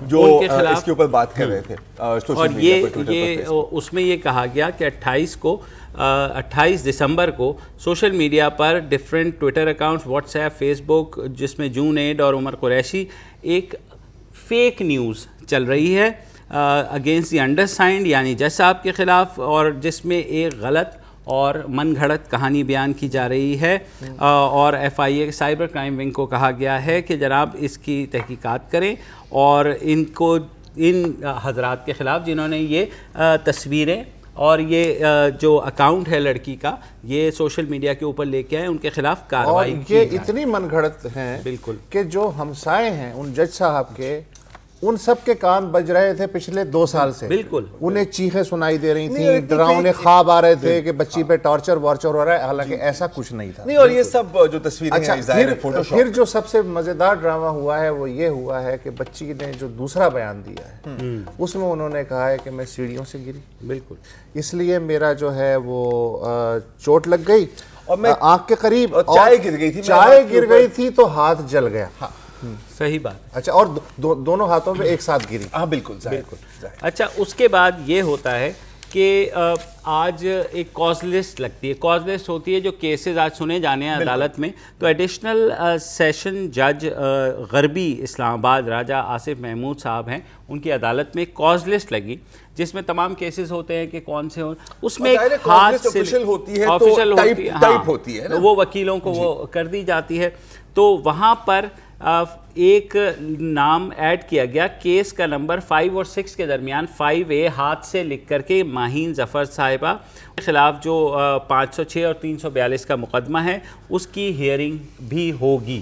جو اس کے اوپر بات کر رہے تھے اور یہ اس میں یہ کہا گیا کہ 28 دسمبر کو سوشل میڈیا پر different Twitter accounts, WhatsApp, Facebook, جس میں جون ایڈ اور عمر قریشی ایک فیک نیوز چل رہی ہے اگینسٹ دی انڈرسائنڈ یعنی جج صاحب کے خلاف، اور جس میں ایک غلط اور من گھڑت کہانی بیان کی جا رہی ہے، اور F I A cyber crime wing کو کہا گیا ہے کہ جناب اس کی تحقیقات کریں اور ان حضرات کے خلاف جنہوں نے یہ تصویریں اور یہ جو اکاؤنٹ ہے لڑکی کا یہ سوشل میڈیا کے اوپر لے کے آئے، ان کے خلاف کارروائی کی یہ اتنی من گھڑت ہیں بالکل کہ جو ہمسائے ہیں ان جج صاحب کے، ان سب کے کان بج رہے تھے پچھلے 2 سال سے، بالکل انہیں چیخیں سنائی دے رہی تھیں، ڈراؤنے خواب آ رہے تھے کہ بچی پہ ٹارچر وارچر ہو رہا ہے، حالانکہ ایسا کچھ نہیں تھا. نہیں، اور یہ سب جو تصویریں پھر جو سب سے مزیدار ڈرامہ ہوا ہے وہ یہ ہوا ہے کہ بچی نے جو دوسرا بیان دیا ہے اس میں انہوں نے کہا ہے کہ میں سیڑھیوں سے گری، بالکل اس لیے میرا جو ہے وہ چوٹ لگ گئی اور میں آنکھ کے قریب، چائے گر گئی تھی، چائے گر گئی تھی تو ہاتھ جل گیا. صحیح بات. اچھا، اور دونوں ہاتھوں پہ ایک ساتھ گری. ہاں بالکل بالکل. اچھا، اس کے بعد یہ ہوتا ہے کہ آج ایک کاز لسٹ لگتی ہے. کاز لسٹ ہوتی ہے جو کیسز آج سنے جانے ہیں عدالت میں. تو ایڈیشنل سیشن جج غربی اسلام آباد راجہ آصف محمود صاحب ہیں، ان کی عدالت میں کاز لسٹ لگی جس میں تمام کیسز ہوتے ہیں کہ کون سے ہوں. اس میں ایک ہاتھ سے آفیشل ہوتی ہے تو وہ وکیلوں کو وہ کر دی جاتی ہے. تو وہاں پر ایک نام ایڈ کیا گیا، کیس کا نمبر 5 اور 6 کے درمیان 5A ہاتھ سے لکھ کر کے ماہین ظفر صاحبہ کے خلاف جو 506 اور 342 کا مقدمہ ہے اس کی ہیئرنگ بھی ہوگی،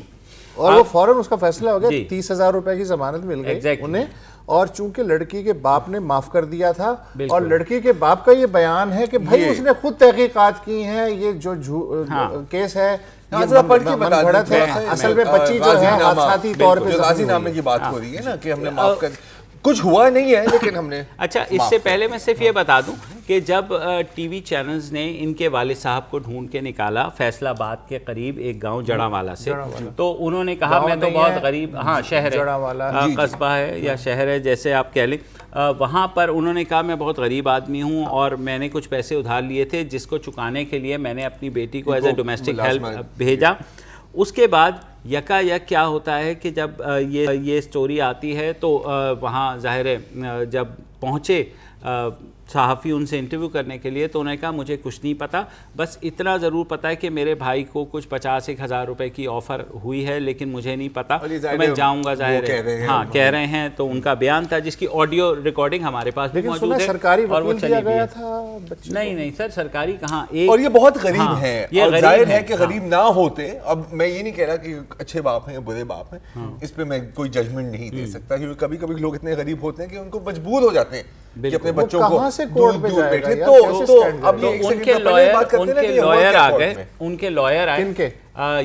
اور وہ فوراً اس کا فیصلہ ہو گیا. 30,000 روپے کی ضمانت مل گئی انہیں، اور چونکہ لڑکی کے باپ نے معاف کر دیا تھا، اور لڑکی کے باپ کا یہ بیان ہے کہ بھائی اس نے خود تحقیقات کی ہیں، یہ جو کیس ہے اصل میں بچی جو ہے حادثاتی طور پہ غازی نامے کی بات ہو رہی ہے نا کہ ہم نے معاف کر، کچھ ہوا نہیں ہے لیکن ہم نے. اچھا، اس سے پہلے میں صرف یہ بتا دوں کہ جب ٹی وی چینلز نے ان کے والد صاحب کو ڈھونڈ کے نکالا فیصل آباد کے قریب ایک گاؤں جڑا والا سے، تو انہوں نے کہا میں تو بہت غریب، ہاں شہر ہے، قصبہ ہے یا شہر ہے جیسے آپ کہہ لیں، وہاں پر انہوں نے کہا میں بہت غریب آدمی ہوں اور میں نے کچھ پیسے ادھار لیے تھے جس کو چکانے کے لیے میں نے اپنی بیٹی کو ایز اے ڈومیسٹک ہیلپ بھیجا. اس کے بعد یکا یک کیا ہوتا ہے کہ جب یہ سٹوری آتی ہے تو وہاں ظاہر ہے جب پہنچے صحافی ان سے انٹرویو کرنے کے لیے تو انہوں نے کہا مجھے کچھ نہیں پتا، بس اتنا ضرور پتا ہے کہ میرے بھائی کو کچھ 50,000 روپے کی آفر ہوئی ہے لیکن مجھے نہیں پتا، میں جاؤں گا. ظاہر ہے ہاں کہہ رہے ہیں، تو ان کا بیان تھا جس کی آڈیو ریکارڈنگ ہمارے پاس موجود ہے اور وہ چلی گئی تھا. نہیں سر، سرکاری کہاں، اور یہ بہت غریب ہیں، اور ظاہر ہے کہ غریب نہ ہوتے. اب میں یہ نہیں کہہ رہا کہ اچھے باپ ہیں برے باپ ہیں، اس پہ میں کوئی ججمنٹ نہیں دے سکتا، کیونکہ کبھی کبھی لوگ اتنے غریب ہوتے ہیں کہ ان کو مجبور ہو جاتے ہیں کہ اپنے بچوں کو دور بیٹھے. تو اب ان کے لائر آئے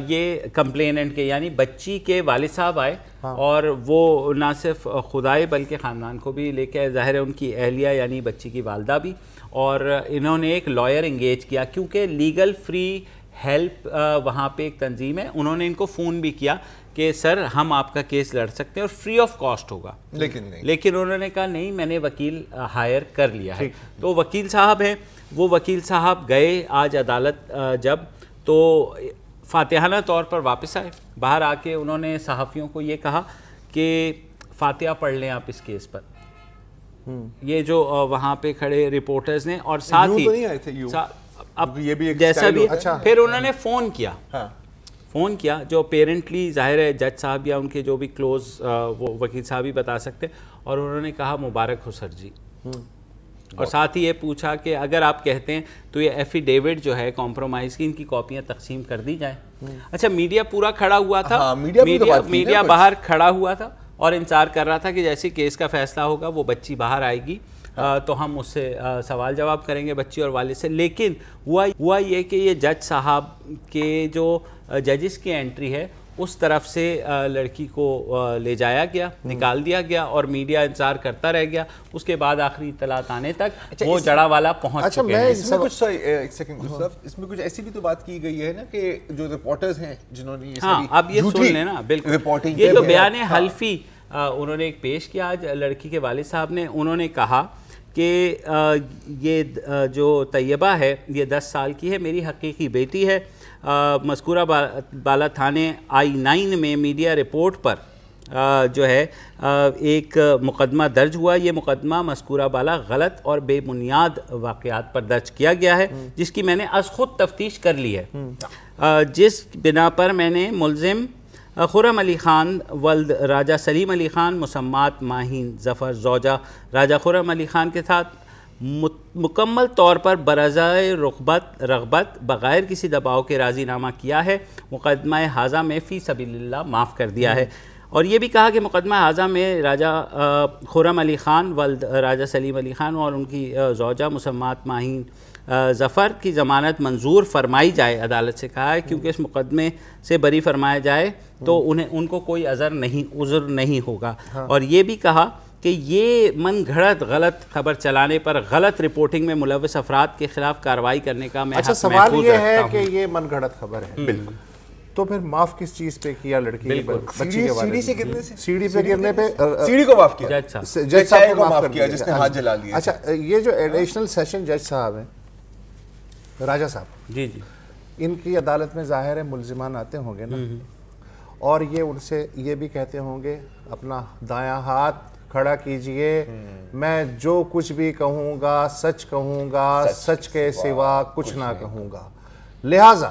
یہ کمپلیننٹ کے یعنی بچی کے والد صاحب آئے، اور وہ نہ صرف خدائے بلکہ خاندان کو بھی لے کے، ظاہر ہے ان کی اہلیہ یعنی بچی کی والدہ بھی، اور انہوں نے ایک لائر انگیج کیا کیونکہ لیگل فری ہیلپ وہاں پہ ایک تنظیم ہے. انہوں نے ان کو فون بھی کیا کہ سر ہم آپ کا کیس لڑ سکتے ہیں اور فری آف کاسٹ ہوگا، لیکن انہوں نے کہا نہیں میں نے وکیل ہائر کر لیا ہے. تو وکیل صاحب ہیں، وہ وکیل صاحب گئے آج عدالت جب، تو فاتحانہ طور پر واپس آئے. باہر آ کے انہوں نے صحافیوں کو یہ کہا کہ فاتحہ پڑھ لیں آپ اس کیس پر. یہ جو وہاں پہ کھڑے رپورٹرز نے، اور ساتھ ہی اب جیسا بھی پھر انہوں نے فون کیا جو پیرنٹلی ظاہر ہے جج صاحب یا ان کے جو بھی کلوز وہ وکیل صاحب ہی بتا سکتے، اور انہوں نے کہا مبارک ہو سر جی، اور ساتھ ہی یہ پوچھا کہ اگر آپ کہتے ہیں تو یہ ایفیڈیوٹ جو ہے کمپرومائز کی ان کی کاپیاں تقسیم کر دی جائیں. اچھا، میڈیا پورا کھڑا ہوا تھا، میڈیا باہر کھڑا ہوا تھا اور انتظار کر رہا تھا کہ جیسے کیس کا فیصلہ ہوگا وہ بچی باہر آئے گی تو ہم اس سے سوال جواب کریں گے بچی اور والد سے. لیکن ہوا یہ کہ یہ جج صاحب کے جو ججز کی انٹری ہے اس طرف سے لڑکی کو لے جایا گیا، نکال دیا گیا، اور میڈیا انتظار کرتا رہ گیا. اس کے بعد آخری اطلاعات آنے تک وہ جڑا والا پہنچ چکے ہیں. اس میں کچھ ایسی بھی تو بات کی گئی ہے نا کہ جو رپورٹرز ہیں جنہوں نے اب یہ سن لینا بالکل، یہ تو بیان حلفی انہوں نے ایک پیش کیا آج لڑکی کے والد صاحب نے. انہوں نے کہا کہ یہ جو طیبہ ہے یہ 10 سال کی ہے, میری حقیقی بیٹی ہے. مذکورہ بالا تھانے I-9 میں میڈیا رپورٹ پر جو ہے ایک مقدمہ درج ہوا. یہ مقدمہ مذکورہ بالا غلط اور بے بنیاد واقعات پر درج کیا گیا ہے, جس کی میں نے از خود تفتیش کر لی ہے, جس بنا پر میں نے ملزم خرم علی خان ولد راجہ سلیم علی خان مسمات ماہین ظفر زوجہ راجہ خرم علی خان کے ساتھ مکمل طور پر برضائے رغبت بغیر کسی دباؤ کے راضی نامہ کیا ہے. مقدمہ ہاذا میں فی سبیل اللہ معاف کر دیا ہے. اور یہ بھی کہا کہ مقدمہ ہاذا میں راجہ خرم علی خان ولد راجہ سلیم علی خان اور ان کی زوجہ مسمات ماہین ظفر کی ضمانت منظور فرمائی جائے. عدالت سے کہا ہے کیونکہ اس مقدمے سے بری فرمایا جائے تو ان کو کوئی عذر نہیں ہوگا. اور یہ بھی کہا کہ یہ من گھڑت غلط خبر چلانے پر غلط رپورٹنگ میں ملوث افراد کے خلاف کارروائی کرنے کا میں اچھا سوال یہ ہے کہ یہ من گھڑت خبر ہے, بالکل, تو پھر معاف کس چیز پہ کیا لڑکی بچی کے سیڑھی سے گرنے سے, سیڑھی پہ گرنے پہ سیڑھی کو معاف کیا, جج صاحب کو معاف کیا جس نے ہاتھ جلا لیا. اچھا یہ جو ایڈیشنل سیشن جج صاحب ہیں راجہ صاحب, جی جی, ان کی عدالت میں ظاہر ہے ملزمان آتے ہوں گے نا, اور یہ ان سے یہ بھی کہتے ہوں گے اپنا دایاں ہاتھ کھڑا کیجئے, میں جو کچھ بھی کہوں گا سچ کہوں گا, سچ کے سوا کچھ نہ کہوں گا, لہٰذا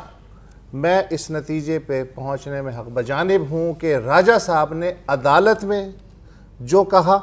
میں اس نتیجے پہ پہنچنے میں حق بجانب ہوں کہ راجہ صاحب نے عدالت میں جو کہا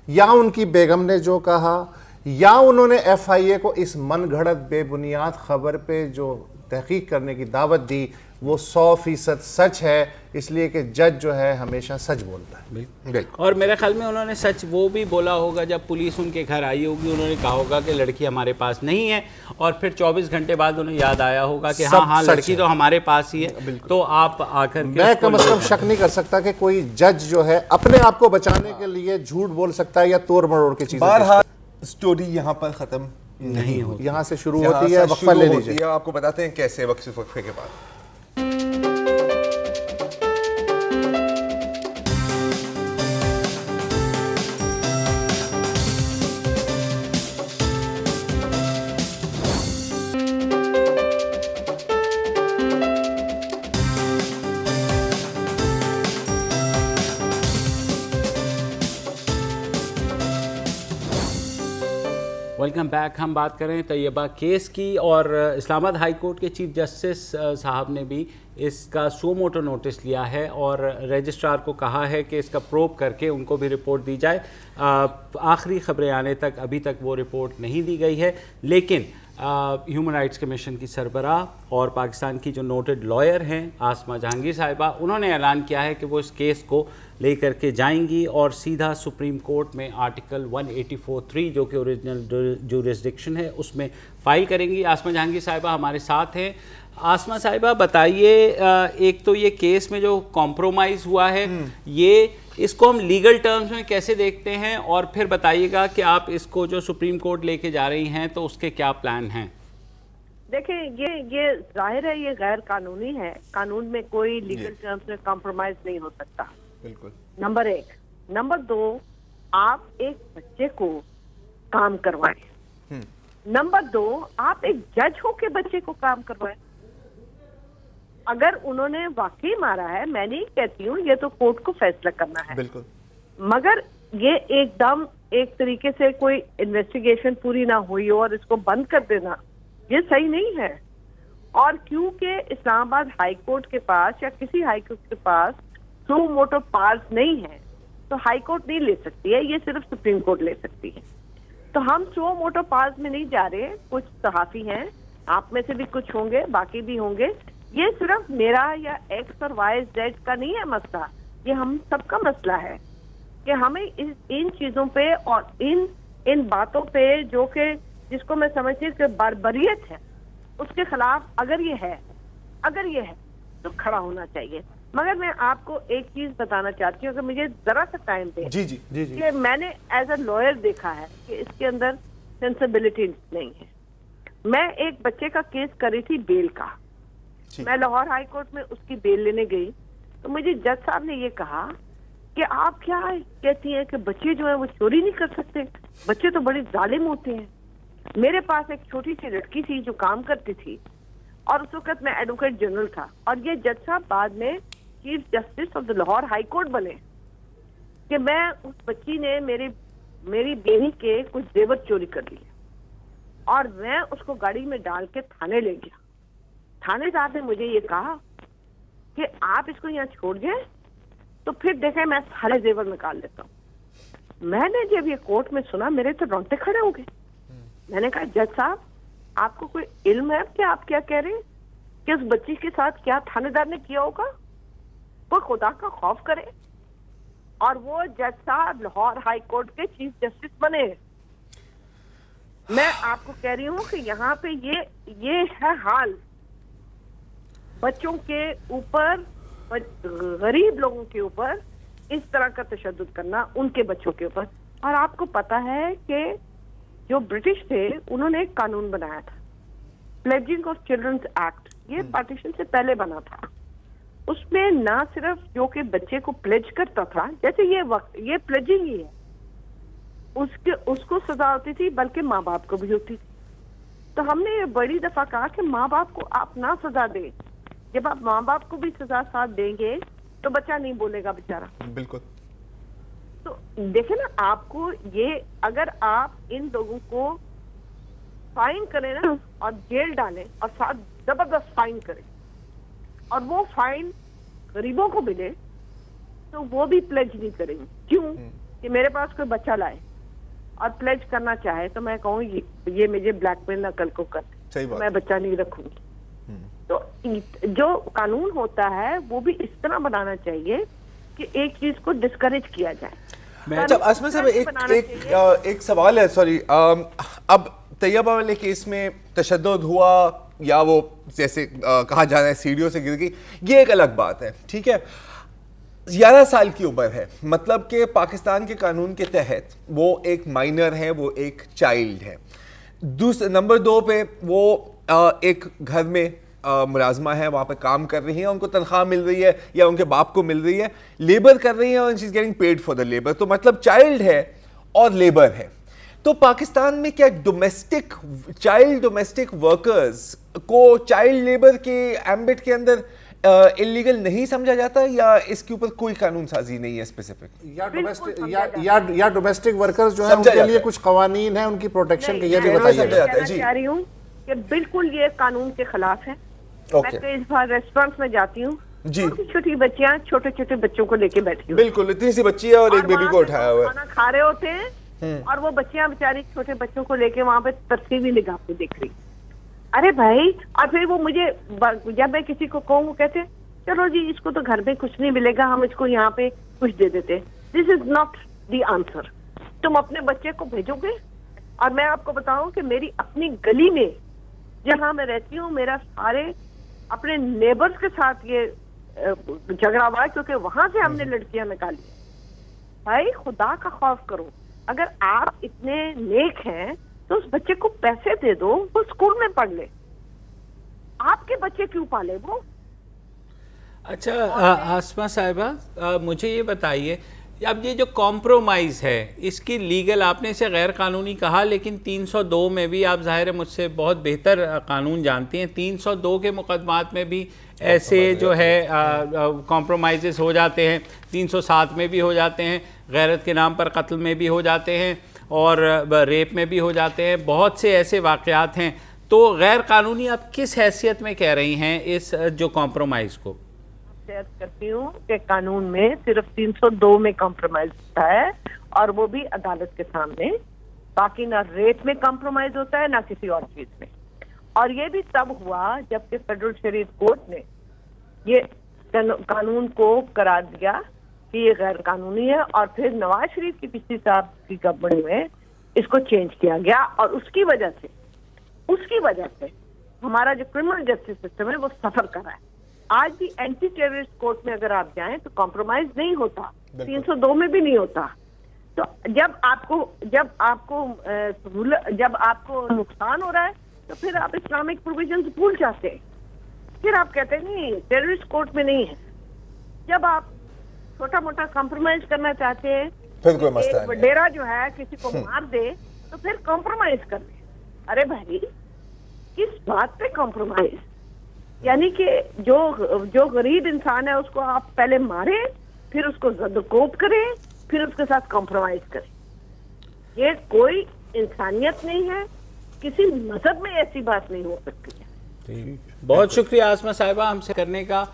یا ان کی بیگم نے جو کہا یا انہوں نے FIA کو اس من گھڑت بے بنیاد خبر پہ جو تحقیق کرنے کی دعوت دی وہ 100% سچ ہے, اس لیے کہ جج جو ہے ہمیشہ سچ بولتا ہے. بالکل. اور میرے خیال میں انہوں نے سچ وہ بھی بولا ہوگا جب پولیس ان کے گھر آئی ہوگی, انہوں نے کہا ہوگا کہ لڑکی ہمارے پاس نہیں ہے, اور پھر 24 گھنٹے بعد انہیں یاد آیا ہوگا کہ ہاں لڑکی تو ہمارے پاس ہی ہے. تو آپ آ کر میں کم از کم شک نہیں کر سکتا کہ کوئی جج جو ہے اپنے آپ کو بچانے کے لیے جھوٹ بول سکتا ہے یا توڑ مروڑ کے چیزیں. بہرحال سٹوری یہاں پر ختم نہیں ہوتی, یہاں سے شروع ہوتی ہے. وقفہ لے لیجیے, آپ کو بتاتے ہیں کیسے وقفے کے بعد. Welcome back. ہم بات کریں طیبہ کیس کی, اور اسلام آباد ہائی کورٹ کے چیف جسٹس صاحب نے بھی اس کا سو موٹو نوٹس لیا ہے اور رجسٹرار کو کہا ہے کہ اس کا پروب کر کے ان کو بھی رپورٹ دی جائے. آخری خبریں آنے تک ابھی تک وہ رپورٹ نہیں دی گئی ہے, لیکن ہیومن رائٹس کمیشن کی سربراہ اور پاکستان کی جو نوٹڈ لائر ہیں آسما جہانگیر صاحبہ, انہوں نے اعلان کیا ہے کہ وہ اس کیس کو لے کر کے جائیں گی اور سیدھا سپریم کورٹ میں آرٹیکل 184(3) جو کہ اوریجنل جورسڈکشن ہے اس میں فائل کریں گی. آسما جہانگیر صاحبہ ہمارے ساتھ ہیں. آسما صاحبہ بتائیے, ایک تو یہ کیس میں جو کمپرومائز ہوا ہے یہ اس کو ہم لیگل ٹرمز میں کیسے دیکھتے ہیں, اور پھر بتائیے گا کہ آپ اس کو جو سپریم کورٹ لے کے جا رہی ہیں تو اس کے کیا پلان ہیں. دیکھیں یہ ظاہر ہے یہ غیر قانونی ہے, قانون میں کوئی لیگل ٹرمز میں کمپرومائز نہیں ہو سکتا. بالکل. نمبر 1. نمبر 2, آپ ایک بچے کو کام کروائیں. نمبر 2, آپ ایک جج ہو کے بچے کو کام کروائیں. اگر انہوں نے واقعی مارا ہے, میں نہیں کہتی ہوں, یہ تو کورٹ کو فیصلہ کرنا ہے. بالکل. مگر یہ ایک دم ایک طریقے سے کوئی انویسٹیگیشن پوری نہ ہوئی ہو اور اس کو بند کر دینا, یہ صحیح نہیں ہے. اور کیونکہ اسلام آباد ہائی کورٹ کے پاس یا کسی ہائی کورٹ کے پاس سو موٹو پارز نہیں ہے تو ہائی کورٹ نہیں لے سکتی ہے, یہ صرف سپریم کورٹ لے سکتی ہے. تو ہم سو موٹو پارز میں نہیں جا رہے. کچھ صحافی ہیں, آپ میں سے بھی کچھ ہوں گے, باقی بھی ہوں گے. یہ صرف میرا یا ایکس اور وائی زیڈ کا نہیں ہے مسئلہ, یہ ہم سب کا مسئلہ ہے کہ ہمیں ان چیزوں پہ اور ان باتوں پہ جو کہ جس کو میں سمجھتی ہوں کہ باربریت ہے اس کے خلاف اگر یہ ہے تو کھڑا ہونا چاہیے. مگر میں آپ کو ایک چیز بتانا چاہتی ہوں کہ مجھے ذرا سا ٹائم دیں. جی جی جی جی. کہ میں نے ایز اے لائر دیکھا ہے کہ اس کے اندر سینسیبلٹی نہیں ہے. میں ایک بچے کا کیس کری تھی بیل کا, میں لاہور ہائی کورٹ میں اس کی بیل لینے گئی تو مجھے جج صاحب نے یہ کہا کہ آپ کیا کہتی ہیں کہ بچے جو ہیں وہ چوری نہیں کر سکتے, بچے تو بڑے ظالم ہوتے ہیں. میرے پاس ایک چھوٹی سی لڑکی تھی جو کام کرتی تھی, اور اس وقت میں ایڈوکیٹ جنرل تھا, اور یہ جج صاحب بعد میں chief justice of the Lahore high court بنے, کہ میں اس بچی نے میری بیوی کے کچھ زیور چوری کر لیے, اور میں اس کو گاڑی میں ڈال کے تھانے لے گیا. تھانے دار نے مجھے یہ کہا کہ آپ اس کو یہاں چھوڑ جائیں تو پھر دیکھیں میں سارے زیور نکال لیتا ہوں. میں نے جب یہ کورٹ میں سنا میرے تو رونگٹے کھڑے ہو گئے. میں نے کہا جج صاحب آپ کو کوئی علم ہے کہ آپ کیا کہہ رہے ہیں, کہ اس بچی کے ساتھ کیا تھانے دار نے کیا ہوگا؟ کوئی خدا کا خوف کرے. اور وہ جج صاحب لاہور ہائی کورٹ کے چیف جسٹس بنے. میں آپ کو کہہ رہی ہوں کہ یہاں پہ یہ ہے حال. بچوں کے اوپر, غریب لوگوں کے اوپر اس طرح کا تشدد کرنا, ان کے بچوں کے اوپر. اور آپ کو پتا ہے کہ جو برٹش تھے انہوں نے ایک قانون بنایا تھا, پلیجنگ آف چلڈرنز ایکٹ. یہ پارٹیشن سے پہلے بنا تھا. اس میں نہ صرف جو کہ بچے کو پلیج کرتا تھا, جیسے یہ پلیجنگ ہی ہے, اس کو سزا ہوتی تھی, بلکہ ماں باپ کو بھی ہوتی تھی. تو ہم نے یہ بڑی دفعہ کہا کہ ماں باپ کو آپ نہ سزا دیں. جب آپ ماں باپ کو بھی سزا ساتھ دیں گے تو بچہ نہیں بولے گا بیچارہ. بالکل. تو دیکھیں نا, آپ کو یہ, اگر آپ ان لوگوں کو فائن کریں نا اور جیل ڈالیں اور ساتھ زبردست فائن کریں, اور وہ فائن غریبوں کو ملے, تو وہ بھی پلیج نہیں کریں گے. کیوں کہ میرے پاس کوئی بچہ لائے اور پلیج کرنا چاہے تو میں کہوں یہ مجھے بلیک میل نہ کل کو کرتے, میں بچہ نہیں رکھوں گی. تو جو قانون ہوتا ہے وہ بھی اس طرح بنانا چاہیے کہ ایک چیز کو ڈسکریج کیا جائے. اسما صاحب ایک سوال ہے, سوری, اب طیبہ والے کیس میں تشدد ہوا یا وہ جیسے کہا جا رہا ہے سیڑھیوں سے گر گئی, یہ ایک الگ بات ہے, ٹھیک ہے. 11 سال کی عمر ہے, مطلب کہ پاکستان کے قانون کے تحت وہ ایک مائنر ہے, وہ ایک چائلڈ ہے. نمبر 2 پہ وہ ایک گھر میں ملازمہ ہے, وہاں پہ کام کر رہی ہیں, ان کو تنخواہ مل رہی ہے یا ان کے باپ کو مل رہی ہے, لیبر کر رہی ہیں اور she is getting paid for the labour. تو مطلب چائلڈ ہے اور لیبر ہے. تو پاکستان میں کیا ڈومیسٹک ورکرز کو چائلڈ لیبر کے ایمبٹ کے اندر انلیگل نہیں سمجھا جاتا, یا اس کے اوپر کوئی قانون سازی نہیں ہے اسپیسیفک؟ یا ڈومیسٹک ورکرز جو ہیں ان کے لیے کچھ قوانین ہیں ان کی پروٹیکشن کے, یہ بھی بتائیے. میں چاہ رہی ہوں کہ بالکل یہ قانون کے خلاف ہے. میں کئی بار ریسٹورینٹس میں جاتی ہوں, چھوٹی بچیاں چھوٹے چھوٹے بچوں کو لے کے بیٹھی ہوں, بالکل اتنی سی بچی ہے اور ایک بیبی کو اٹھایا ہوا ہے, کھانا کھا رہے ہوتے ہیں, اور وہ بچیاں بیچاری چھوٹے بچوں کو لے کے وہاں پہ ترسیلی نگاہ پہ دیکھ رہی. ارے بھائی, اور پھر وہ مجھے جب میں کسی کو کہوں وہ کہتے چلو جی اس کو تو گھر میں کچھ نہیں ملے گا, ہم اس کو یہاں پہ کچھ دے دیتے. دس از ناٹ دی آنسر. تم اپنے بچے کو بھیجو گے. اور میں آپ کو بتاؤں کہ میری اپنی گلی میں جہاں میں رہتی ہوں, میرا سارے اپنے نیبرز کے ساتھ یہ جھگڑا ہوا ہے, کیونکہ وہاں سے ہم نے لڑکیاں نکالی. بھائی خدا کا خوف کرو, اگر آپ اتنے نیک ہیں تو اس بچے کو پیسے دے دو, وہ اسکول میں پڑھ لے. آپ کے بچے کیوں پالے وہ؟ اچھا اسما صاحبہ مجھے یہ بتائیے, اب یہ جو کمپرومائز ہے اس کی لیگل, آپ نے اسے غیر قانونی کہا, لیکن 302 میں بھی آپ ظاہر ہے مجھ سے بہت بہتر قانون جانتے ہیں, 302 کے مقدمات میں بھی ایسے جو ہے کمپرومائزز ہو جاتے ہیں, 307 میں بھی ہو جاتے ہیں, غیرت کے نام پر قتل میں بھی ہو جاتے ہیں, اور ریپ میں بھی ہو جاتے ہیں. بہت سے ایسے واقعات ہیں. تو غیر قانونی آپ کس حیثیت میں کہہ رہی ہیں اس جو کمپرومائز کو؟ کرتی ہوں کہ قانون میں صرف 302 میں کمپرومائز ہوتا ہے, اور وہ بھی عدالت کے سامنے. باقی نہ ریٹ میں کمپرومائز ہوتا ہے نہ کسی اور چیز میں. اور یہ بھی تب ہوا جب کہ فیڈرل شریعت کورٹ نے یہ قانون کو قرار دیا کہ یہ غیر قانونی ہے, اور پھر نواز شریف کی پچھلی صاحب کی گورنمنٹ میں اس کو چینج کیا گیا. اور اس کی وجہ سے ہمارا جو کرمنل جسٹس سسٹم ہے وہ سفر کر رہا ہے. آج بھی اینٹی ٹیررسٹ کورٹ میں اگر آپ جائیں تو کمپرومائز نہیں ہوتا, 302 میں بھی نہیں ہوتا. تو جب آپ کو نقصان ہو رہا ہے تو پھر آپ اسلامک پروویژنز بھول جاتے ہیں, پھر آپ کہتے ہیں نہیں ٹیررسٹ کورٹ میں نہیں ہے. جب آپ چھوٹا موٹا کمپرومائز کرنا چاہتے ہیں, پھر کوئی مسئلہ نہیں, وڈیرا جو ہے کسی کو مار دے تو پھر کمپرومائز کر لیں. ارے بھائی کس بات پہ کمپرومائز؟ یعنی کہ جو غریب انسان ہے اس کو آپ پہلے ماریں, پھر اس کو زد و کوب کریں, پھر اس کے ساتھ کمپرومائز کریں. یہ کوئی انسانیت نہیں ہے, کسی مذہب میں ایسی بات نہیں ہو سکتی ہے. بہت شکریہ عاصمہ صاحبہ ہم سے کرنے کا.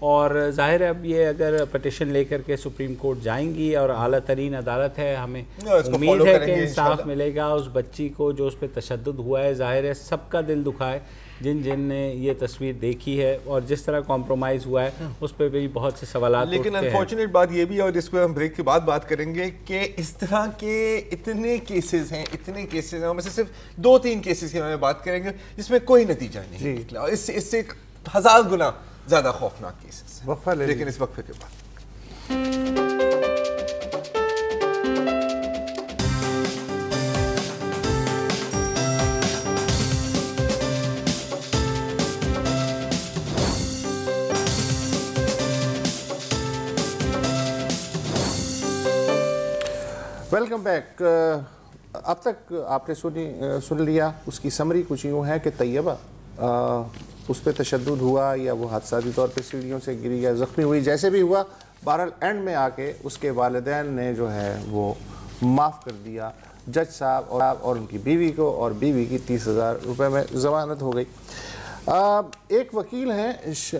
اور ظاہر ہے اب یہ اگر پٹیشن لے کر کے سپریم کورٹ جائیں گی اور اعلیٰ ترین عدالت ہے, ہمیں امید ہے کہ انصاف ملے گا اس بچی کو جو اس پہ تشدد ہوا ہے. ظاہر ہے سب کا دل دکھا ہے جن نے یہ تصویر دیکھی ہے, اور جس طرح کمپرومائز ہوا ہے اس پہ بھی بہت سے سوالات اٹھتے ہیں. لیکن انفارچونیٹ بات یہ بھی ہے, اور اس پہ ہم بریک کے بعد بات کریں گے, کہ اس طرح کے اتنے کیسز ہیں, ہم میں سے صرف 2-3 کیسز کی بات کریں گے جس میں کوئی نتیجہ نہیں نکلا. اس سے 1000 گنا زیادہ خوفناک کیسز ہیں. لیکن اس وقفے کے بعد ویلکم بیک. اب تک آپ نے سن لیا, اس کی سمری کچھ یوں ہے کہ طیبہ اس پہ تشدد ہوا یا وہ حادثاتی طور پہ سیڑھیوں سے گری یا زخمی ہوئی, جیسے بھی ہوا, بہرحال اینڈ میں آ کے اس کے والدین نے جو ہے وہ معاف کر دیا جج صاحب اور ان کی بیوی کو, اور بیوی کی 30,000 روپے میں ضمانت ہو گئی. ایک وکیل ہیں,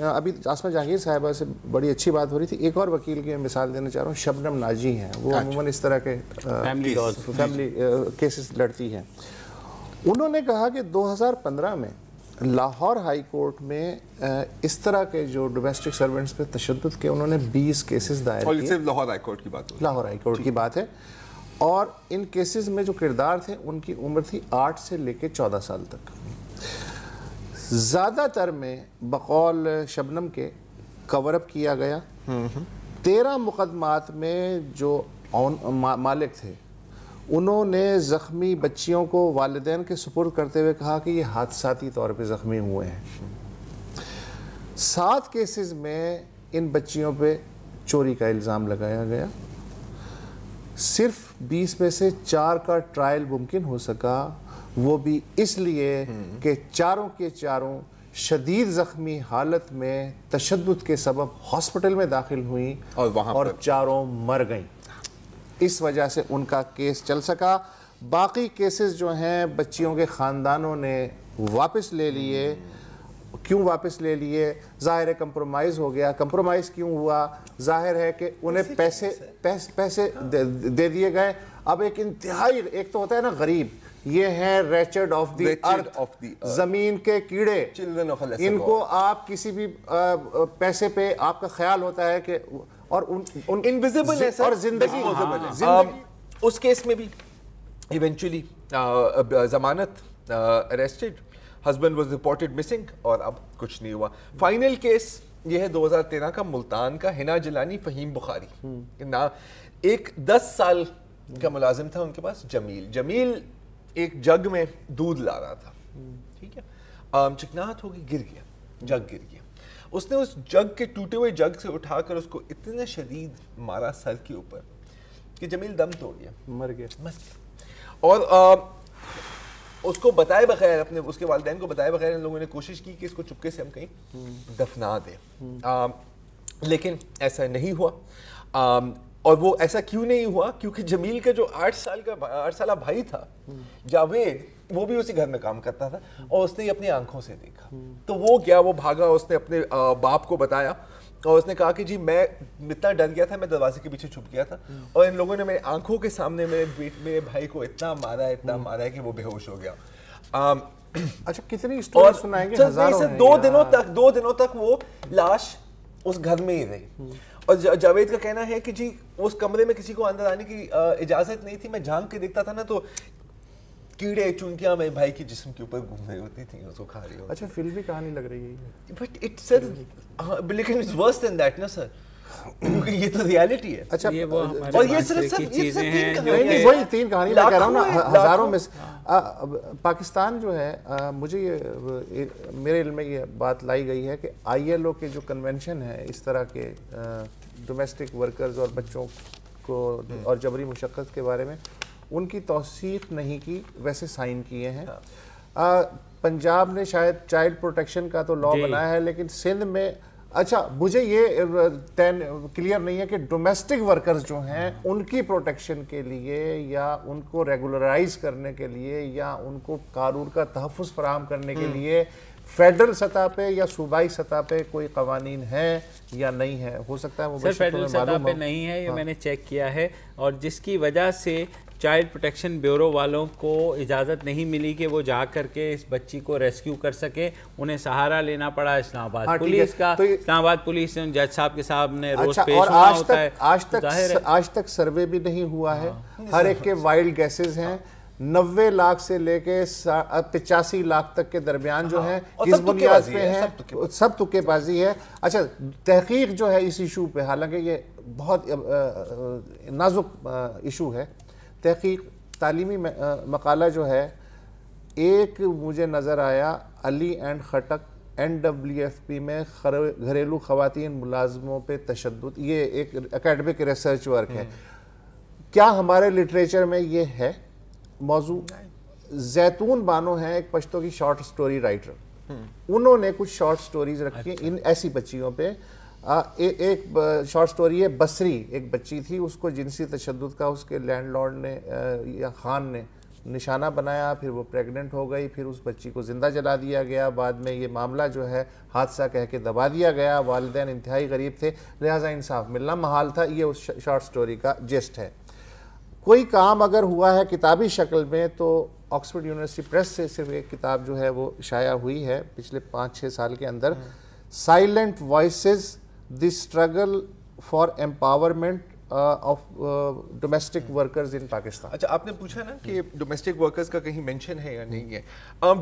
ابھی عاصمہ جہانگیر صاحبہ سے بڑی اچھی بات ہو رہی تھی, ایک اور وکیل کی میں مثال دینا چاہ رہا ہوں, شبنم ناجی ہیں. وہ عموماً اس طرح کے فیملی کیسز لڑتی ہیں. انہوں نے کہا کہ 2015 میں لاہور ہائی کورٹ میں اس طرح کے جو ڈومیسٹک سرونٹس پہ تشدد کے انہوں نے 20 کیسز دائر کیے. اور صرف لاہور ہائی کورٹ کی بات, لاہور ہائی کورٹ کی بات ہے. اور ان کیسز میں جو کردار تھے ان کی عمر تھی 8 سے لے کے 14 سال تک. زیادہ تر میں بقول شبنم کے کور اپ کیا گیا. 13 مقدمات میں جو مالک تھے انہوں نے زخمی بچیوں کو والدین کے سپرد کرتے ہوئے کہا کہ یہ حادثاتی طور پہ زخمی ہوئے ہیں. 7 کیسز میں ان بچیوں پہ چوری کا الزام لگایا گیا. صرف 20 میں سے 4 کا ٹرائل ممکن ہو سکا, وہ بھی اس لیے کہ چاروں کے چاروں شدید زخمی حالت میں تشدد کے سبب ہاسپٹل میں داخل ہوئیں اور چاروں مر گئیں. اس وجہ سے ان کا کیس چل سکا. باقی کیسز جو ہیں بچیوں کے خاندانوں نے واپس لے لیے. کیوں واپس لے لیے؟ ظاہر ہے کمپرومائز ہو گیا. کمپرومائز کیوں ہوا؟ ظاہر ہے کہ انہیں پیسے دے دیے گئے. اب ایک انتہائی, ایک تو ہوتا ہے نا غریب, یہ ہیں ریچرڈ آف دی ارتھ, زمین کے کیڑے. ان کو آپ کسی بھی پیسے پہ آپ کا خیال ہوتا ہے کہ, اور انویزیبل ہے اور زندگی اس کیس میں بھی ایونچولی ضمانت, arrested, husband was reported missing, اور اب کچھ نہیں ہوا. فائنل کیس یہ ہے 2013 کا ملتان کا, حنا جیلانی, فہیم بخاری. ایک 10 سال کا ملازم تھا ان کے پاس, جمیل ایک جگ میں دودھ لا رہا تھا, ٹھیک ہے, چکناہٹ ہو گئی, گر گیا, جگ گر گیا. اس نے اس جگ کے ٹوٹے ہوئے جگ سے اٹھا کر اس کو اتنے شدید مارا سر کے اوپر کہ جمیل دم توڑ گیا, مر گیا. اور اس کو بتائے بغیر, اپنے اس کے والدین کو بتائے بغیر ان لوگوں نے کوشش کی کہ اس کو چپکے سے ہم کہیں دفنا دیں, لیکن ایسا نہیں ہوا. اور وہ ایسا کیوں نہیں ہوا؟ کیونکہ جمیل کا جو 8 سالہ بھائی تھا جاوید, وہ بھی اسی گھر میں کام کرتا تھا, اور اس نے یہ اپنی آنکھوں سے دیکھا. تو وہ گیا, وہ بھاگا, اس نے اپنے باپ کو بتایا, اور اس نے کہا کہ جی میں اتنا ڈر گیا تھا, میں دروازے کے پیچھے چھپ گیا تھا, اور ان لوگوں نے میرے آنکھوں کے سامنے میرے بھائی کو اتنا مارا ہے کہ وہ بے ہوش ہو گیا. اچھا, کتنی اسٹوری سنائیں گے؟ ہزاروں ہیں. 2 دنوں تک وہ لاش اس گھر میں ہی رہی. اور جاوید کا کہنا ہے کہ جی اس کمرے میں کسی کو اندر آنے کی اجازت نہیں تھی. میں جھانک کے دیکھتا تھا نا, تو کیڑے چونکیاں میرے بھائی کے جسم کے اوپر گھوم رہی ہوتی تھیں, اس کو کھا رہی ہوتی. اچھا, فلمی کہانی لگ رہی ہے. بٹ اٹ سر, لیکن اٹس ورس دین دیٹ نا سر, کیونکہ یہ تو ریالٹی ہے. اچھا, اور یہ صرف وہی 3 کہانی میں کہہ رہا ہوں نا, ہزاروں میں. پاکستان جو ہے مجھے میرے علم میں یہ بات لائی گئی ہے کہ ILO کے جو کنونشن ہے اس طرح کے ڈومیسٹک ورکرز اور بچوں کو اور جبری مشقت کے بارے میں ان کی توثیق نہیں کی، ویسے سائن کیے ہیں. پنجاب نے شاید چائلڈ پروٹیکشن کا تو لا بنایا ہے، لیکن سندھ میں اچھا مجھے یہ کلیئر نہیں ہے کہ ڈومیسٹک ورکرز جو ہیں ان کی پروٹیکشن کے لیے یا ان کو ریگولرائز کرنے کے لیے یا ان کو قانون کا تحفظ فراہم کرنے کے لیے فیڈرل سطح پہ یا صوبائی سطح پہ کوئی قوانین ہیں یا نہیں ہے. ہو سکتا ہے سر فیڈرل سطح پہ نہیں ہے، یہ میں نے چیک کیا ہے، اور جس کی وجہ سے چائلڈ پروٹیکشن بیورو والوں کو اجازت نہیں ملی کہ وہ جا کر کے اس بچی کو ریسکیو کر سکے. انہیں سہارا لینا پڑا اسلام آباد پولیس کا. اسلام آباد پولیس نے جج صاحب کے سامنے روز پیش ہونا ہوتا ہے. آج تک سروے بھی نہیں ہوا ہے. ہر ایک کے وائلڈ گیسز ہیں. 90 لاکھ سے لے کے 85 لاکھ تک کے درمیان جو ہیں کس بنیاد پہ ہیں؟ سب تکے بازی ہے. اچھا تحقیق جو ہے اس ایشو پہ، حالانکہ یہ بہت نازک ایشو ہے، تحقیق تعلیمی مقالہ جو ہے، ایک مجھے نظر آیا علی اینڈ خٹک NWFP میں گھریلو خواتین ملازموں پہ تشدد، یہ ایک اکیڈمک ریسرچ ورک ہے. کیا ہمارے لٹریچر میں یہ ہے موضوع؟ زیتون بانو ہیں ایک پشتو کی شارٹ سٹوری رائٹر، انہوں نے کچھ شارٹ سٹوریز رکھی ان ایسی بچیوں پہ. ایک شارٹ سٹوری ہے بصری، ایک بچی تھی، اس کو جنسی تشدد کا اس کے لینڈ لارڈ نے یا خان نے نشانہ بنایا، پھر وہ پریگننٹ ہو گئی، پھر اس بچی کو زندہ جلا دیا گیا. بعد میں یہ معاملہ جو ہے حادثہ کہہ کے دبا دیا گیا. والدین انتہائی غریب تھے، لہٰذا انصاف ملنا محال تھا. یہ اس شارٹ سٹوری کا جسٹ ہے. کوئی کام اگر ہوا ہے کتابی شکل میں تو آکسفورڈ یونیورسٹی پریس سے صرف ایک کتاب جو ہے وہ شائع ہوئی ہے پچھلے 5-6 سال کے اندر، silent voices the struggle for empowerment of domestic workers in Pakistan. اچھا آپ نے پوچھا نا کہ ڈومیسٹک ورکرز کا کہیں مینشن ہے یا نہیں ہے.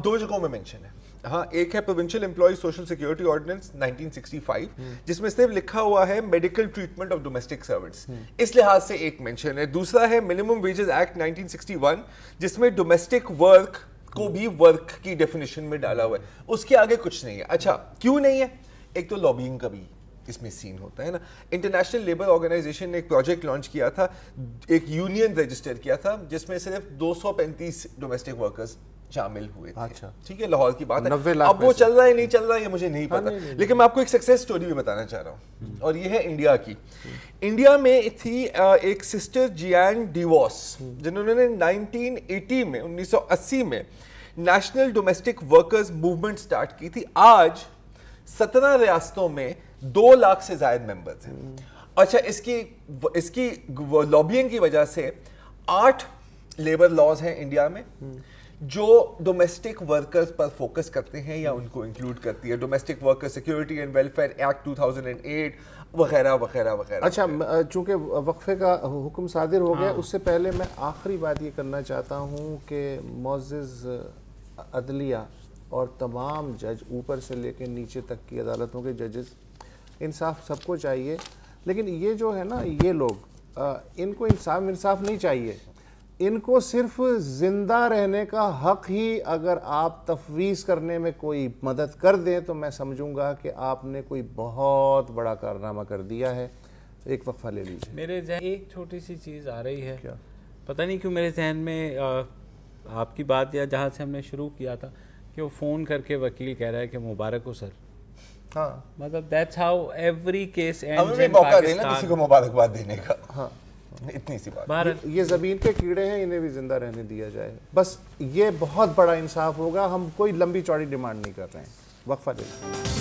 2 جگہوں میں مینشن ہے. ہاں ایک ہے provincial employee social security ordinance 1965 جس میں صرف لکھا ہوا ہے medical treatment of domestic servants, اس لحاظ سے ایک مینشن ہے. دوسرا ہے منیمم ویجز ایکٹ 1961 جس میں ڈومیسٹک ورک کو بھی ورک کی ڈیفینیشن میں ڈالا ہوا ہے. اس کے آگے کچھ نہیں ہے. اچھا کیوں نہیں ہے؟ ایک تو لابینگ کا بھی اس میں سین ہوتا ہے نا. انٹرنیشنل لیبر آرگنائزیشن نے ایک پروجیکٹ لانچ کیا تھا، ایک یونین رجسٹر کیا تھا جس میں صرف 235 ڈومیسٹک ورکرز شامل ہوئے تھے. ٹھیک ہے، لاہور کی بات ہے. اب وہ چل رہا ہے نہیں چل رہا یہ مجھے نہیں پتا، لیکن میں آپ کو ایک سکسیس سٹوری بھی بتانا چاہ رہا ہوں، اور یہ ہے انڈیا کی. انڈیا میں تھی ایک سسٹر جیان ڈیووس جنہوں نے 1980 میں 1980 میں national domestic workers movement start کی تھی. آج 17 ریاستوں میں 2 لاکھ سے زائد ممبرز ہیں. اچھا اس کی لابینگ کی وجہ سے 8 لیبر لاز ہیں انڈیا میں جو ڈومیسٹک ورکرز پر فوکس کرتے ہیں یا ان کو انکلوڈ کرتی ہے. Domestic worker security and welfare act 2008 وغیرہ وغیرہ وغیرہ. اچھا چونکہ وقفے کا حکم صادر ہو گیا، اس سے پہلے میں آخری بات یہ کرنا چاہتا ہوں کہ معزز عدلیہ اور تمام جج اوپر سے لے کے نیچے تک کی عدالتوں کے ججز، انصاف سب کو چاہیے، لیکن یہ جو ہے نا یہ لوگ ان کو انصاف نہیں چاہیے. ان کو صرف زندہ رہنے کا حق ہی اگر آپ تفویض کرنے میں کوئی مدد کر دیں تو میں سمجھوں گا کہ آپ نے کوئی بہت بڑا کارنامہ کر دیا ہے. ایک وقفہ لے لیجیے. میرے ذہن ایک چھوٹی سی چیز آ رہی ہے، پتہ نہیں کیوں میرے ذہن میں آپ کی بات یا جہاں سے ہم نے شروع کیا تھا کہ وہ فون کر کے وکیل کہہ رہا ہے کہ مبارک ہو سر. ہاں مطلب that's how every case ends in Pakistan. کسی کو مبارکباد دینے کا. ہاں اتنی سی بات. یہ زمین کے کیڑے ہیں، انہیں بھی زندہ رہنے دیا جائے، بس یہ بہت بڑا انصاف ہوگا. ہم کوئی لمبی چوڑی ڈیمانڈ نہیں کر رہے ہیں. وقفہ دے دیں.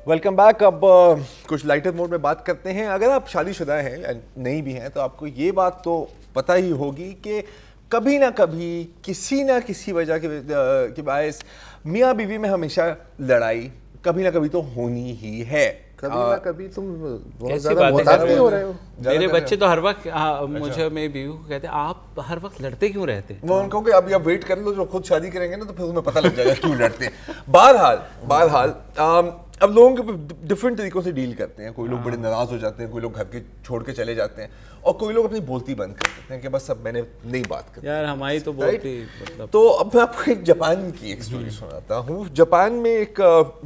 Welcome back. اب کچھ لائٹر موڈ میں بات کرتے ہیں. اگر آپ شادی شدہ ہیں یا نہیں بھی ہیں تو آپ کو یہ بات تو پتہ ہی ہوگی کہ کبھی نہ کبھی کسی نہ کسی وجہ کے باعث میاں بیوی میں ہمیشہ لڑائی کبھی نہ کبھی تو ہونی ہی ہے. کبھی نہ کبھی تم بہت زیادہ محتاط ہو رہے ہو. میرے بچے تو ہر وقت مجھے میری بیوی کو کہتے ہیں آپ ہر وقت لڑتے کیوں رہتے ہیں. میں ان کو کہ ابھی آپ ویٹ کر لو, جو خود شادی کریں گے نا تو پھر تمہیں پتہ لگ جائے گا کیوں لڑتے ہیں. بہرحال اب لوگوں کے ڈفرینٹ طریقوں سے ڈیل کرتے ہیں. کوئی لوگ بڑے ناراض ہو جاتے ہیں, کوئی لوگ گھر کے چھوڑ کے چلے جاتے ہیں, اور کوئی لوگ اپنی بولتی بند کر دیتے ہیں کہ بس اب میں نے نہیں بات کرنی. یار ہماری تو بولتی مطلب. تو اب میں آپ کو ایک جاپان کی ایک سٹوری سناتا ہوں. جاپان میں ایک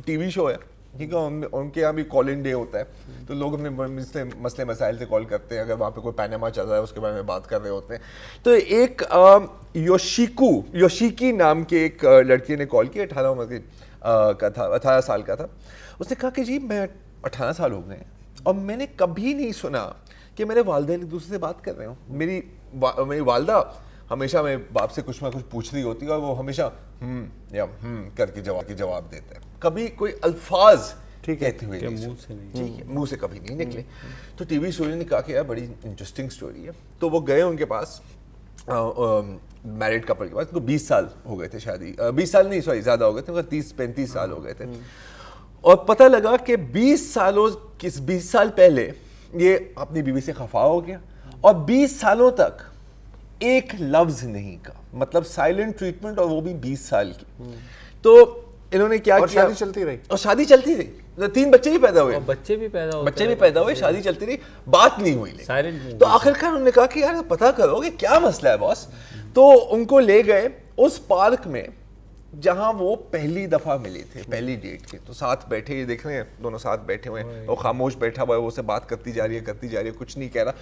ٹی وی شو ہے, ٹھیک ہے, ان کے یہاں بھی کال ان ڈے ہوتا ہے, تو لوگ اپنے مسئلے مسائل سے کال کرتے ہیں. اگر وہاں پہ کوئی پیناما چل رہا ہے اس کے بارے میں بات کر رہے ہوتے ہیں. تو ایک یوشیکی نام کے ایک لڑکی نے کال کی, 18 سال کا تھا. اس نے کہا کہ جی میں 18 سال ہو گئے ہیں اور میں نے کبھی نہیں سنا کہ میرے والدین ایک دوسرے سے بات کر رہے ہوں. میری والدہ ہمیشہ میں باپ سے کچھ نہ کچھ پوچھ رہی ہوتی ہے اور وہ ہمیشہ یا کر کے جواب دیتا ہے. کبھی کوئی الفاظ کہتے ہوئے منہ سے کبھی نہیں نکلے. تو ٹی وی اسٹوری نے کہا کہ یار بڑی انٹرسٹنگ اسٹوری ہے. تو وہ گئے ان کے پاس, میرڈ کپل کے پاس. تو 20 سال ہو گئے تھے شادی, 20 سال نہیں سوری زیادہ ہو گئے تھے, 30-35 سال ہو گئے تھے. اور پتہ لگا کہ 20 سال پہلے یہ اپنی بیوی سے خفا ہو گیا اور 20 سالوں تک ایک لفظ نہیں کہا, مطلب سائلنٹ ٹریٹمنٹ, اور وہ بھی 20 سال کی. تو انہوں نے کیا کیا, شادی چلتی رہی, 3 بچے بھی پیدا ہوئے, شادی چلتی رہی, بات نہیں ہوئی. تو آخرکار انہوں نے کہا کہ یار پتہ کرو کہ کیا مسئلہ ہے باس. تو ان کو لے گئے اس پارک میں جہاں وہ پہلی دفعہ ملے تھے, پہلی ڈیٹ کے. تو ساتھ بیٹھے, یہ دیکھ رہے ہیں دونوں ساتھ بیٹھے ہوئے ہیں, وہ خاموش بیٹھا ہوا ہے, وہ سے بات کرتی جا رہی ہے, کچھ نہیں کہہ رہا.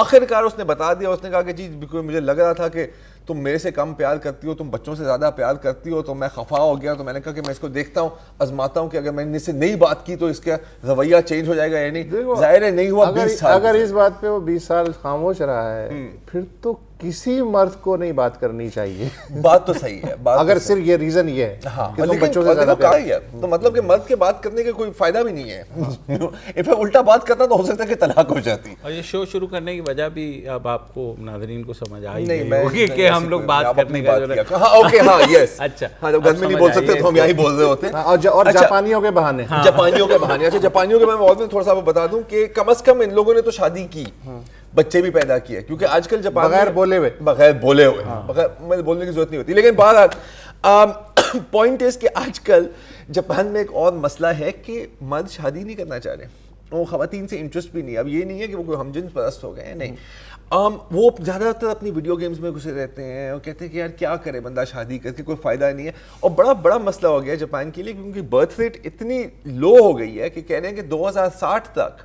آخرکار اس نے بتا دیا, اس نے کہا کہ جی مجھے لگ رہا تھا کہ تم میرے سے کم پیار کرتی ہو, تم بچوں سے زیادہ پیار کرتی ہو, تو میں خفا ہو گیا. تو میں نے کہا کہ میں اس کو دیکھتا ہوں, آزماتا ہوں کہ اگر میں نے اس سے نئی بات کی تو اس کا رویہ چینج ہو جائے گا یا نہیں. ظاہر ہے نہیں ہوا. 20 سال اگر اس بات پہ وہ 20 سال خاموش رہا ہے, پھر تو کسی مرد کو نہیں بات کرنی چاہیے. بات تو صحیح ہے, اگر صرف یہ ریزن یہ ہے کہ تم بچوں سے زیادہ پیار ہے, تو مطلب کہ مرد کے بات کرنے کا کوئی فائدہ بھی نہیں ہے. ان الٹا بات کرتا تو ہو سکتا ہے کہ طلاق ہو جاتی. اور یہ شو شروع کرنے کی وجہ بھی اب آپ کو ناظرین کو سمجھ آئی ہوگی کہ ہم لوگ بات کرنے کا اوکے ہاں یس اچھا ہاں, جب گھر میں نہیں بول سکتے تو ہم یہی بول رہے ہوتے ہیں. اور جاپانیوں کے بہانے. اچھا جاپانیوں کے میں تھوڑا سا آپ کو بتا دوں کہ کم از کم ان لوگوں نے تو شادی کی, بچے بھی پیدا کیے, کیونکہ آج کل جاپان بغیر بولے ہوئے بغیر بولنے کی ضرورت نہیں ہوتی. لیکن بہرحال پوائنٹ اس کہ آج کل جاپان میں ایک اور مسئلہ ہے کہ مرد شادی نہیں کرنا چاہ رہے, وہ خواتین سے انٹرسٹ بھی نہیں. اب یہ نہیں ہے کہ وہ کوئی ہم جنس پرست ہو گئے ہیں, نہیں, وہ زیادہ تر اپنی ویڈیو گیمز میں گھسے رہتے ہیں اور کہتے ہیں کہ یار کیا کرے بندہ شادی کر کے, کوئی فائدہ نہیں ہے. اور بڑا مسئلہ ہو گیا جاپان کے لیے, کیونکہ برتھ ریٹ اتنی لو ہو گئی ہے کہ کہہ رہے ہیں کہ 2060 تک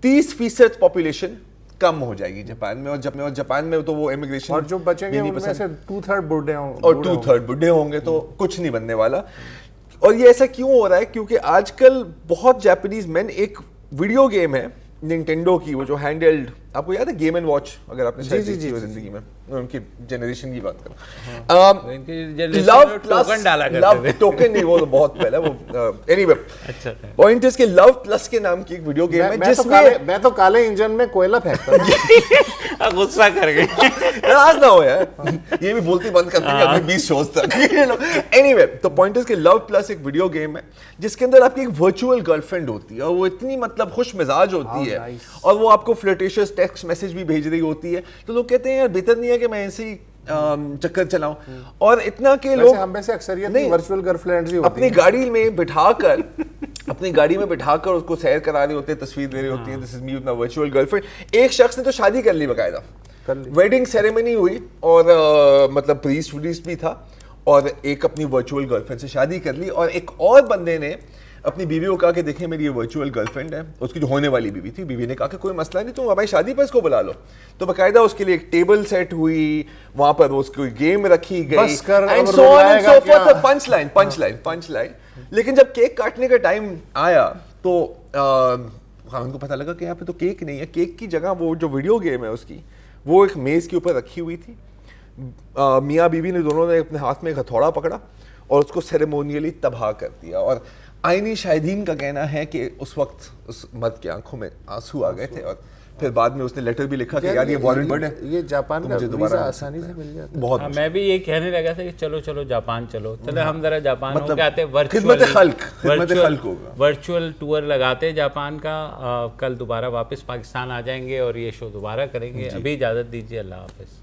30% پاپولیشن کم ہو جائے گی جاپان میں. اور جاپان میں تو وہ امیگریشن, اور جو بچیں گے ان میں سے 2/3 بوڑھے ہوں اور 2/3 بوڑھے ہوں گے, تو کچھ نہیں بننے والا. اور یہ ایسا کیوں ہو رہا ہے, کیونکہ آج کل بہت جاپانیز مین, ایک ویڈیو گیم ہے نینٹینڈو کی, وہ جو ہینڈ ہیلڈ, آپ کو یاد ہے گیم اینڈ واچ, اگر آپ نے زندگی میں ان کی جنریشن کی بات کروں, لو ٹوکن نہیں, وہ تو بہت پہلے, وہ اینی وے پوائنٹ اس کے لو پلس کے نام کی ایک ویڈیو گیم ہے جس میں تو کالے انجن میں کوئلہ پھینکتا ہوں. غصہ کر گئی, ناراض نہ ہو یار, یہ بھی بولتی بند کرتی ہے اپنے 20 شوز تک. اینی وے تو پوائنٹ اس کے لو پلس ایک ویڈیو گیم ہے جس کے اندر آپ کی ایک ورچوئل گرل فرینڈ ہوتی ہے, اور وہ اتنی مطلب خوش مزاج ہوتی ہے, اور وہ آپ کو فلرٹیشس ٹیکسٹ میسج بھی بھیج رہی ہوتی ہے. تو لوگ کہتے ہیں یار بہتر نہیں ہے کہ میں ایسے ہی چکر چلاؤں, اور اتنا کہ لوگ ہم میں سے اکثریت ورچوئل گرل فرینڈز ہی ہوتی ہیں, اپنی گاڑی میں بٹھا کر اس کو سیر کرا رہے ہوتے ہیں, تصویر لے رہے ہوتی ہیں, this is me with my virtual girlfriend. ایک شخص نے تو شادی کر لی باقاعدہ, ویڈنگ سیریمنی ہوئی, اور مطلب پریسٹ بھی تھا, اور ایک اپنی ورچوئل گرل فرینڈ سے شادی کر لی. اور ایک اور بندے نے اپنی بیوی کو کہا کہ دیکھیں میری یہ ورچوئل گرل فرینڈ ہے, اس کی جو ہونے والی بیوی تھی. بیوی نے کہا کہ کوئی مسئلہ نہیں, تم ہماری شادی پر اس کو بلا لو. تو باقاعدہ اس کے لیے ایک ٹیبل سیٹ ہوئی, وہاں پر اس کو گیم رکھی گئی, پنچ لائن. لیکن جب کیک کاٹنے کا ٹائم آیا تو ہم کو پتہ لگا کہ یہاں پہ تو کیک نہیں ہے. کیک کی جگہ وہ جو ویڈیو گیم ہے اس کی, وہ ایک میز کے اوپر رکھی ہوئی تھی. میاں بیوی نے دونوں نے اپنے ہاتھ میں ایک ہتھوڑا پکڑا اور اس کو سیریمونیلی تباہ کر دیا. اور آئینی شاہدین کا کہنا ہے کہ اس وقت اس مرد کی آنکھوں میں آنسو آ گئے تھے, اور پھر بعد میں اس نے لیٹر بھی لکھا کہ یار یہ وارنٹ ہے, یہ جاپان کا ویزا آسانی سے مل جاتا ہے بہت. میں بھی یہ کہنے لگا تھا کہ چلو چلو جاپان چلو, چلے ہم ذرا جاپان ہو کے آتے, خدمت خلق ہوگا, ورچوئل ٹور لگاتے جاپان کا. کل دوبارہ واپس پاکستان آ جائیں گے اور یہ شو دوبارہ کریں گے. ابھی اجازت دیجیے, اللہ حافظ.